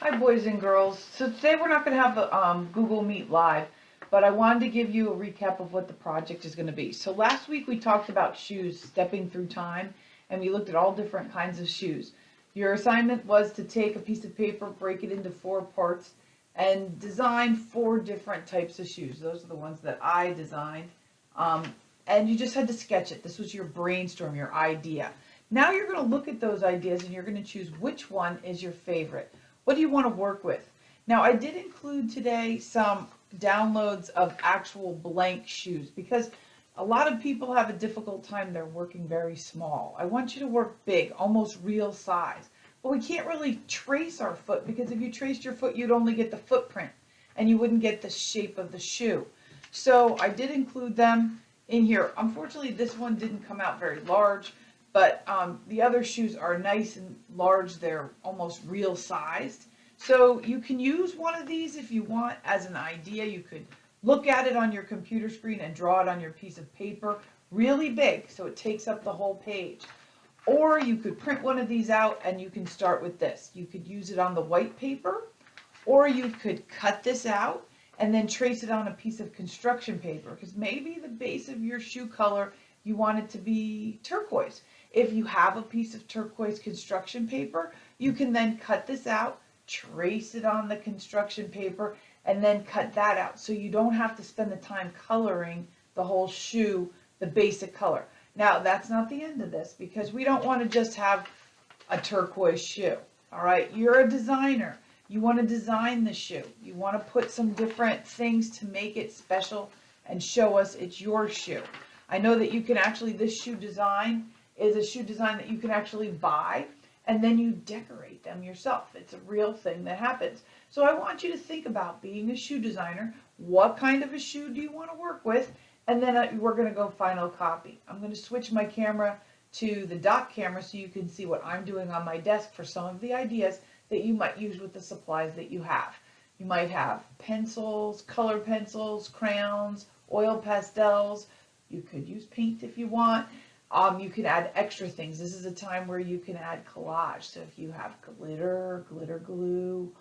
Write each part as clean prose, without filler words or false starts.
Hi boys and girls. So today we're not going to have a Google Meet live, but I wanted to give you a recap of what the project is going to be. So last week we talked about shoes, stepping through time, and we looked at all different kinds of shoes. Your assignment was to take a piece of paper, break it into 4 parts, and design 4 different types of shoes. Those are the ones that I designed. And you just had to sketch it. This was your brainstorm, your idea. Now you're going to look at those ideas and you're going to choose which one is your favorite. What do you want to work with? Now, I did include today some downloads of actual blank shoes because a lot of people have a difficult time. They're working very small. I want you to work big, almost real size. But we can't really trace our foot because if you traced your foot, you'd only get the footprint and you wouldn't get the shape of the shoe. So I did include them in here. Unfortunately, this one didn't come out very large. But the other shoes are nice and large. They're almost real sized. So you can use one of these if you want as an idea. You could look at it on your computer screen and draw it on your piece of paper really big so it takes up the whole page. Or you could print one of these out and you can start with this. You could use it on the white paper, or you could cut this out and then trace it on a piece of construction paper, because maybe the base of your shoe color, you want it to be turquoise. If you have a piece of turquoise construction paper, you can then cut this out, trace it on the construction paper, and then cut that out. So you don't have to spend the time coloring the whole shoe the basic color. Now, that's not the end of this, because we don't want to just have a turquoise shoe. All right, you're a designer. You want to design the shoe. You want to put some different things to make it special and show us it's your shoe. I know that you can actually, this shoe design is a shoe design that you can actually buy and then you decorate them yourself. It's a real thing that happens. So I want you to think about being a shoe designer. What kind of a shoe do you want to work with? And then we're going to go final copy. I'm going to switch my camera to the dock camera so you can see what I'm doing on my desk for some of the ideas that you might use with the supplies that you have. You might have pencils, color pencils, crayons, oil pastels. You could use paint if you want. You can add extra things. This is a time where you can add collage. So if you have glitter, glitter glue,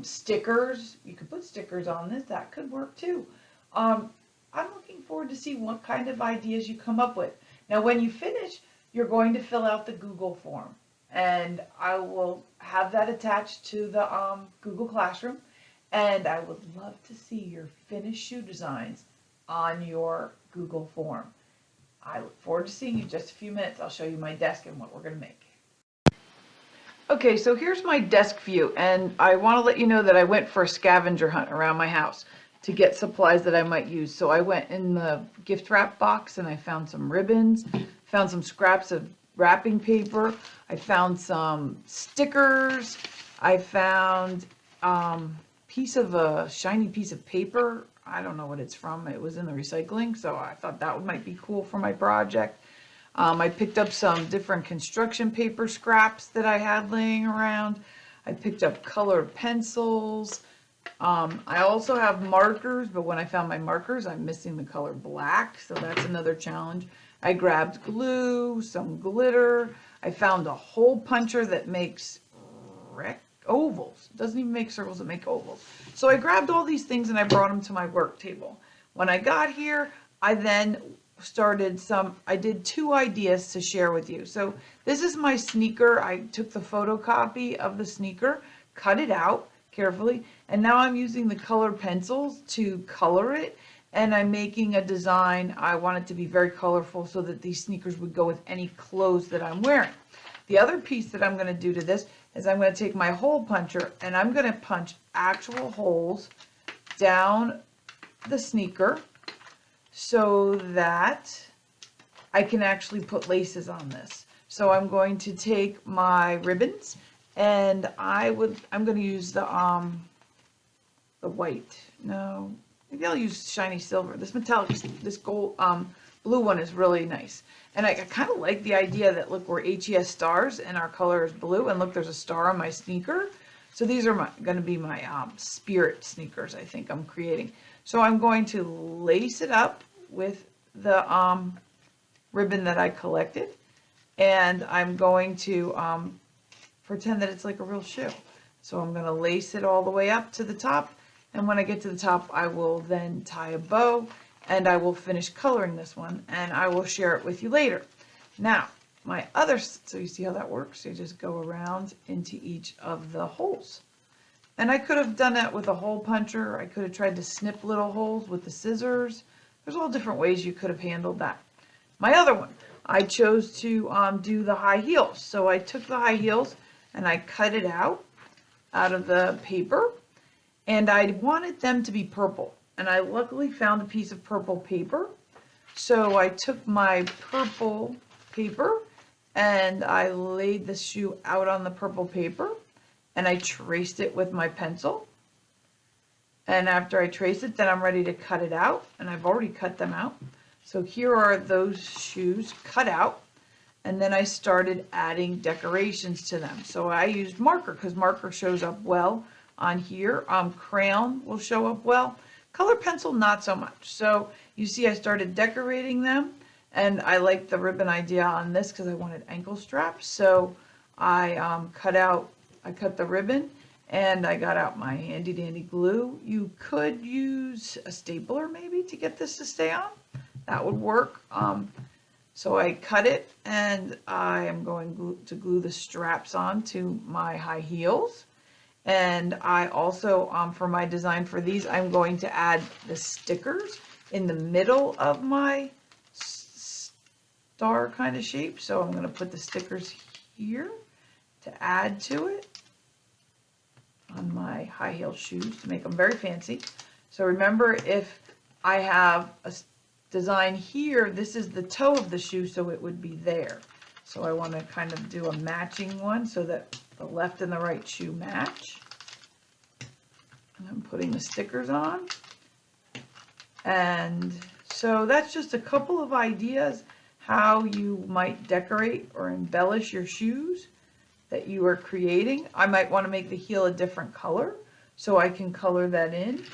stickers, you could put stickers on this. That could work too. I'm looking forward to see what kind of ideas you come up with. Now, when you finish, you're going to fill out the Google form. And I will have that attached to the Google Classroom. And I would love to see your finished shoe designs on your Google form. I look forward to seeing you in just a few minutes. I'll show you my desk and what we're going to make. Okay, so here's my desk view, and I want to let you know that I went for a scavenger hunt around my house to get supplies that I might use. So I went in the gift wrap box and I found some ribbons, found some scraps of wrapping paper, I found some stickers, I found piece of a shiny piece of paper. I don't know what it's from. It was in the recycling, so I thought that might be cool for my project. I picked up some different construction paper scraps that I had laying around. I picked up colored pencils. I also have markers, but when I found my markers, I'm missing the color black, so that's another challenge. I grabbed glue, some glitter. I found a hole puncher that makes ovals. It doesn't even make circles, it makes ovals. So I grabbed all these things and I brought them to my work table. When I got here, I then I did 2 ideas to share with you. So this is my sneaker. I took the photocopy of the sneaker, cut it out carefully, and now I'm using the colored pencils to color it, and I'm making a design. I want it to be very colorful so that these sneakers would go with any clothes that I'm wearing. The other piece that I'm going to do to this is I'm going to take my hole puncher and I'm going to punch actual holes down the sneaker so that I can actually put laces on this. So I'm going to take my ribbons and I'm going to use the white. No, maybe I'll use shiny silver. This metallic, this gold, blue one is really nice. And I kind of like the idea that, look, we're HES stars and our color is blue. And look, there's a star on my sneaker. So these are going to be my spirit sneakers, I think I'm creating. So I'm going to lace it up with the ribbon that I collected. And I'm going to pretend that it's like a real shoe. So I'm going to lace it all the way up to the top, and when I get to the top I will then tie a bow, and I will finish coloring this one, and I will share it with you later. Now, my other, so you see how that works? You just go around into each of the holes. And I could have done that with a hole puncher. I could have tried to snip little holes with the scissors. There's all different ways you could have handled that. My other one, I chose to do the high heels. So I took the high heels and I cut it out of the paper, and I wanted them to be purple. And I luckily found a piece of purple paper. So I took my purple paper and I laid the shoe out on the purple paper, and I traced it with my pencil. And after I trace it, then I'm ready to cut it out, and I've already cut them out. So here are those shoes cut out, and then I started adding decorations to them. So I used marker because marker shows up well on here. Crayon will show up well. Color pencil, not so much. So you see I started decorating them, and I liked the ribbon idea on this because I wanted ankle straps. So I cut the ribbon, and I got out my handy dandy glue. You could use a stapler maybe to get this to stay on. That would work. So I cut it, and I am going to glue the straps on to my high heels. And I also, for my design for these, I'm going to add the stickers in the middle of my star kind of shape. So I'm going to put the stickers here to add to it on my high heel shoes to make them very fancy. So remember, if I have a design here, this is the toe of the shoe, so it would be there. So I want to kind of do a matching one so that the left and the right shoe match. And I'm putting the stickers on. And so that's just a couple of ideas how you might decorate or embellish your shoes that you are creating. I might want to make the heel a different color, so I can color that in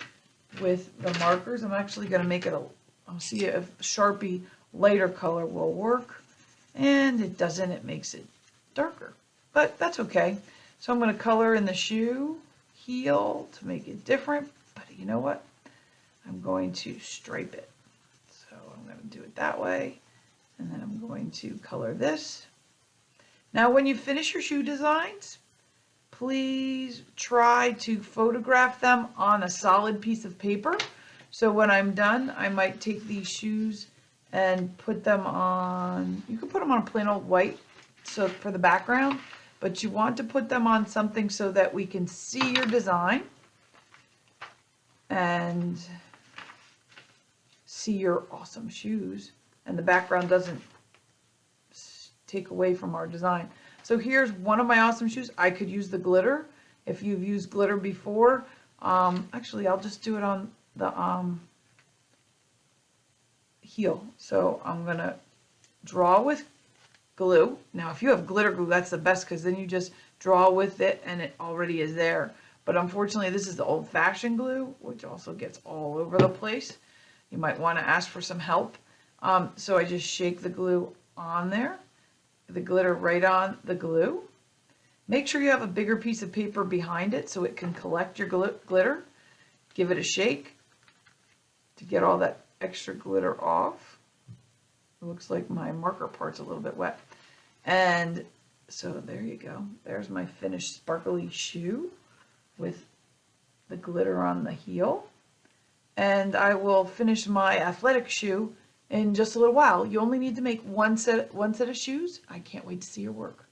with the markers. I'm actually going to make it I'll see if Sharpie lighter color will work, and it doesn't, it makes it darker, but that's okay. So I'm going to color in the shoe heel to make it different, but you know what? I'm going to stripe it. So I'm going to do it that way, and then I'm going to color this. Now when you finish your shoe designs, please try to photograph them on a solid piece of paper. So when I'm done, I might take these shoes and put them on, you can put them on plain old white so for the background, but you want to put them on something so that we can see your design and see your awesome shoes, and the background doesn't take away from our design. So here's one of my awesome shoes. I could use the glitter. If you've used glitter before, actually I'll just do it on the heel. So I'm gonna draw with glue. Now if you have glitter glue, that's the best, because then you just draw with it and it already is there. But unfortunately this is the old-fashioned glue, which also gets all over the place. You might want to ask for some help. So I just shake the glue on there, the glitter right on the glue. Make sure you have a bigger piece of paper behind it so it can collect your glitter. Give it a shake to get all that extra glitter off. It looks like my marker part's a little bit wet. And so there you go. There's my finished sparkly shoe with the glitter on the heel. And I will finish my athletic shoe in just a little while. You only need to make one set of shoes. I can't wait to see your work.